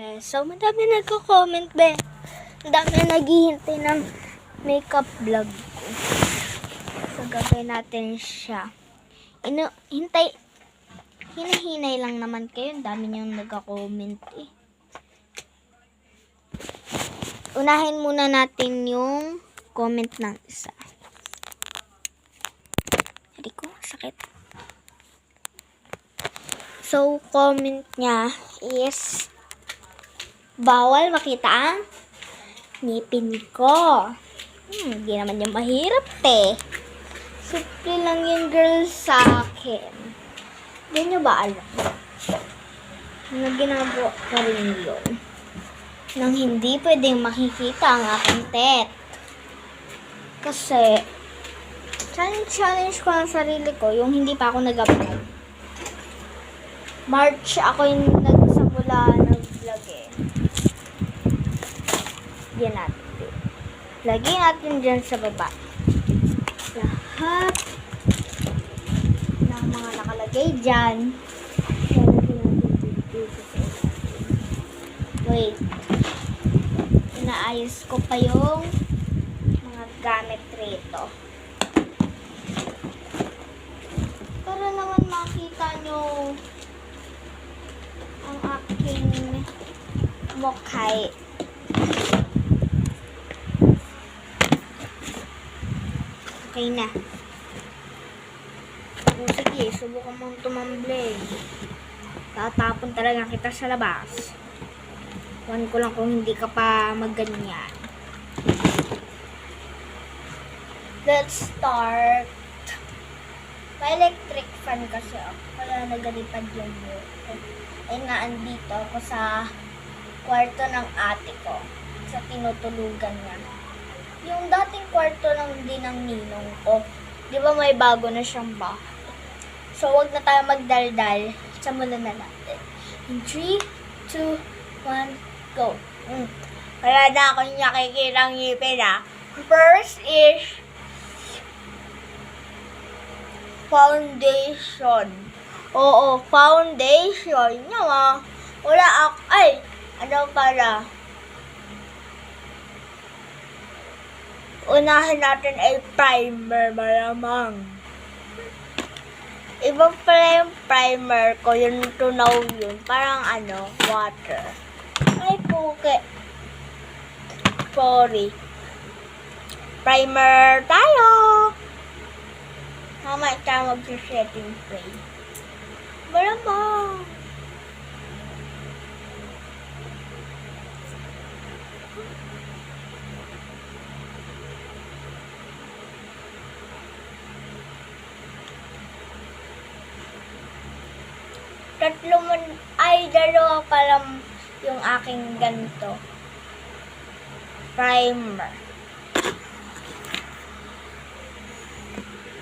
Be, so madami nagko-comment, be. Ang dami naghihintay ng makeup vlog ko. So, gagawin natin siya. Hinahinay lang naman kayo. Ang dami niyong nagko-comment eh. Unahin muna natin yung comment ng isa. Hindi ko, sakit. So, comment niya is bawal makita ang ngipin ko. Hindi naman yung mahirap eh. Simple lang yung girl sa akin. Hindi nyo ba alam? Na ginagawa ko rin yun. Nang hindi pwedeng makikita ang aking tet. Kasi, challenge ko ang sarili ko, yung hindi pa ako nag-upload. March ako yung nagsamula nag-vlog eh. Yan natin. Lagyan natin dyan sa baba. Lahat ng mga nakalagay dyan. Wait. Inaayos ko pa yung mga gamit rito. Para naman makita nyo ang aking mukhay. Okay na. O sige, subukan mong tumambling. Tatapon talaga kita sa labas. Kuhan ko lang kung hindi ka pa magganyan. Let's start. May electric fan kasi ako. Kaya nagalipad yung mood. Ay nga, andito ako sa kwarto ng ate ko. Sa tinutulugan niya. Yung dating kwarto lang din ng ninong ko. Di ba may bago na siyang bahay? So, wag na tayo magdaldal. Simulan na natin. In 3, 2, 1, go. Wala na akong nakikitang ngipin ah. First is foundation. Oo, foundation. Yung wala ako. Ay, ano para? Unahin natin ay primer, malamang. Iba pala yung primer ko, yung tunaw yun. Parang water. Ay, puke. Sorry. Primer tayo! Mamaya tayo mag-setting spray. Malamang. Dalawa pa lang yung aking ganito. Primer.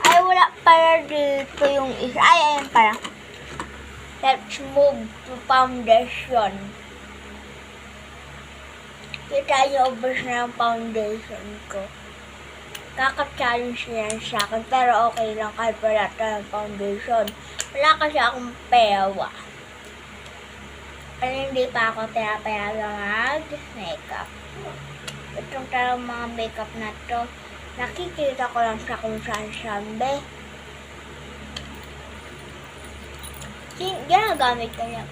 Ay, wala pala dito yung isa. Ay, ayun pala. Let's move to foundation. Kita niyo, ubos na yung foundation ko. Kaka-challenge yan sa akin, pero okay lang kahit wala tayong foundation. Wala kasi akong pewa. Pero hindi pa ako pinapayaga mag-makeup. Itong talang mga makeup na to, nakikita ko lang sa kung saan be. Ginagamit ko yan.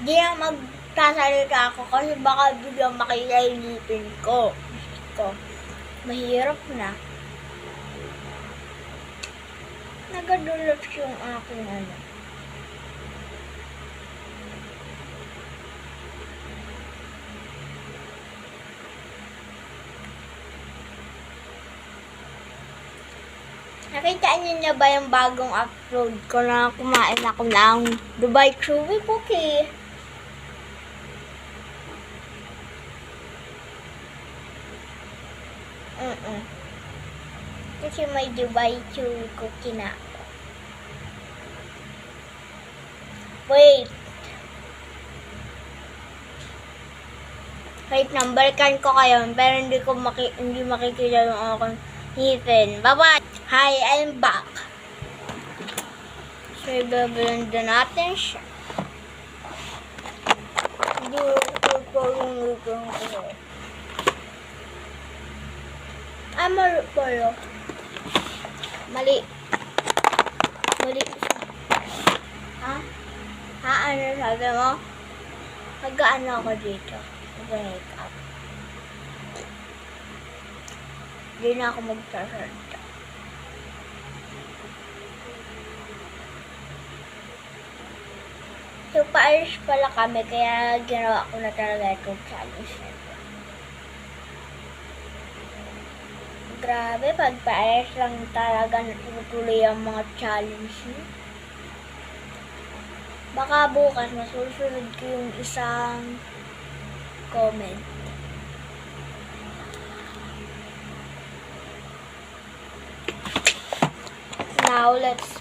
Di na magsasalita ako kasi baka biglang makita yung ngipin ko. Mahirap na. Nagadulot yung aking Nakita niyo ba yung bagong upload ko na kumain ako ng Dubai Chewy Cookie? Kasi may Dubai Chewy Cookie na ako. Wait, balikan ko kayo, pero hindi makikita yung aking ngipin. Bye-bye! Hi, I'm back. I-blend natin siya. Hindi ko parang lugang ko. Ay, mali pala. Mali. Mali siya. Ha? Ha? Ano sabi mo? Mag-ano ako dito. Mag-make up. Hindi na ako magsasalita. So, pa-Irish pala kami, kaya ginawa ko na talaga itong challenge na ito. Grabe, pag pa-Irish lang talaga natutuloy ang mga challenge niyo. Baka bukas masusunod ko yung isang comment. Now, let's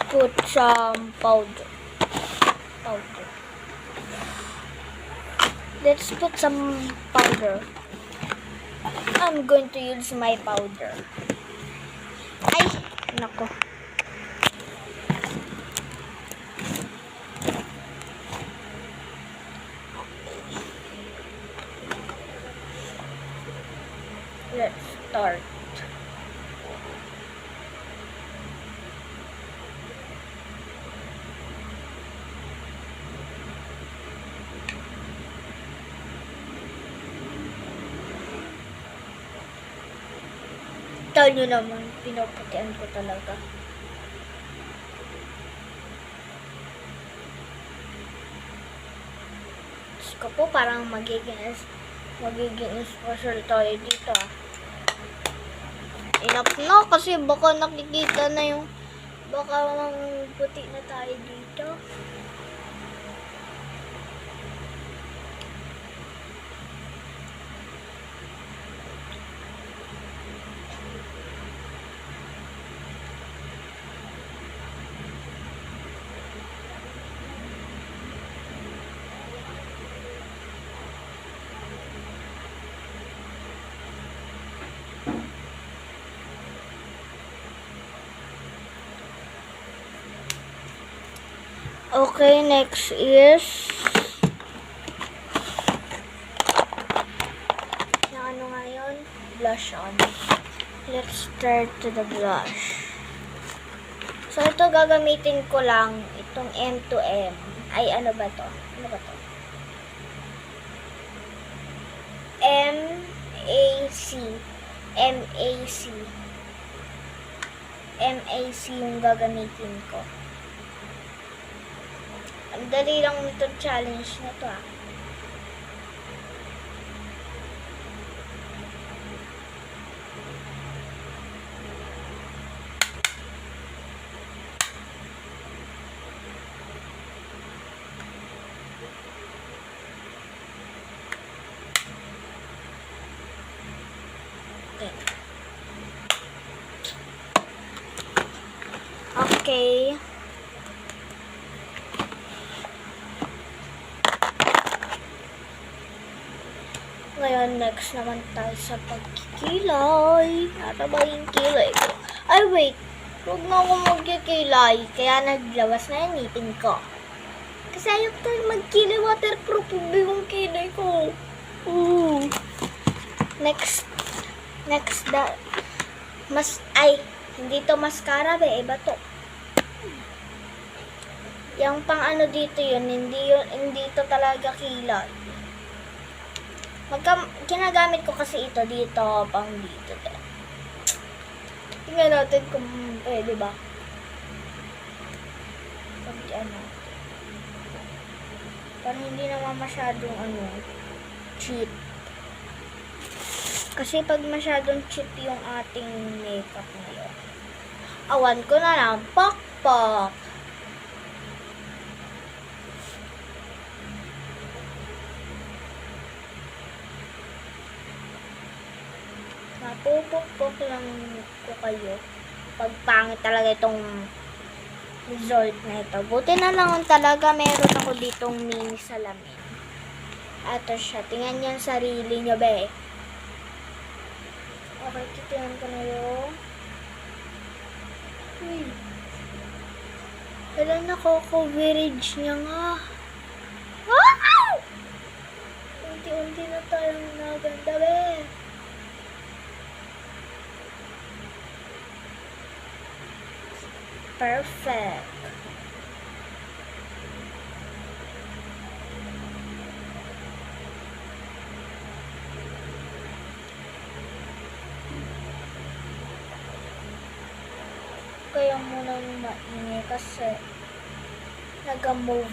put some powder. Let's put some powder. I'm going to use my powder. Ay, nako. Let's start. Tayo nyo naman, pinaputian ko talaga. Diyos ko po, parang magiging special tayo dito ah. Enough na kasi baka nakikita na yung baka puti na tayo dito. Okay, next is yung ano ngayon? Blush on. Let's start to the blush. So, ito gagamitin ko lang itong M2M. Ay, ano ba to? Ano ba to? MAC. MAC. MAC yung gagamitin ko. Ang dali lang nitong challenge na to ah. Okay. Ngayon, next naman tayo sa pagkikilay. Ano ba yung kilay ko? Ay, wait. Huwag na ako magkikilay. Kaya naglawas na yung ngipin ko. Kasi ayaw tayo magkilay. Waterproof yung kilay ko. Ooh. Next, hindi to mascara be. Iba to. Yung pang ano dito yun, hindi to talaga kilay. Ginagamit ko kasi ito dito, pang dito din. Tingnan natin kung pwede ba. Pagdian natin. Parang hindi naman masyadong cheap. Kasi pag masyadong cheap yung ating makeup ngayon. Awan ko na lang, pakpak. Napupukpok lang ko kayo pag pangit talaga itong result na ito. Buti na lang talaga meron ako ditong mini salamin. Ito siya. Tingnan niyo ang sarili niyo, be. Okay, titingnan ko na yung Uy. Wala na coverage niya nga. Ah! Unti-unti na tayong naganda, be. Perfect. Kaya muna maingay kasi nag-move.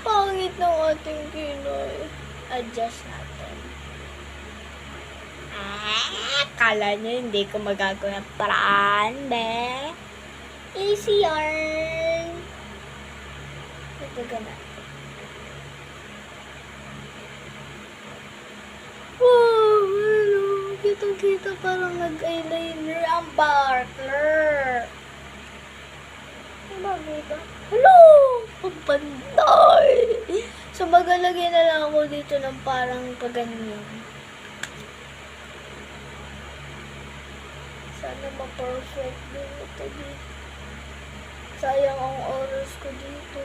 Pangit ng ating Pinoy. Adjust natin. Kala nyo hindi ko magagawa ng paraan, be. Easy yarn. Ito na. Oh, hello. Kita-kita parang nag-eyeliner ang partner. Bagay ba? Hello! Pagpantay! So, magalagay na lang ako dito ng parang kaganyan. Sana ma-perfect din ito dito. Sayang ang oras ko dito.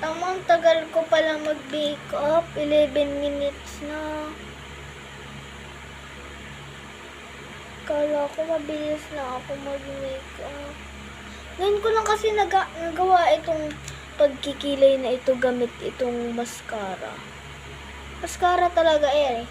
Tamang tagal ko pala mag-makeup. 11 minutes na. Kala ko mabilis na ako mag-makeup. Ngayon ko lang kasi nagawa itong pagkikilay na ito gamit itong mascara. Mascara talaga eh.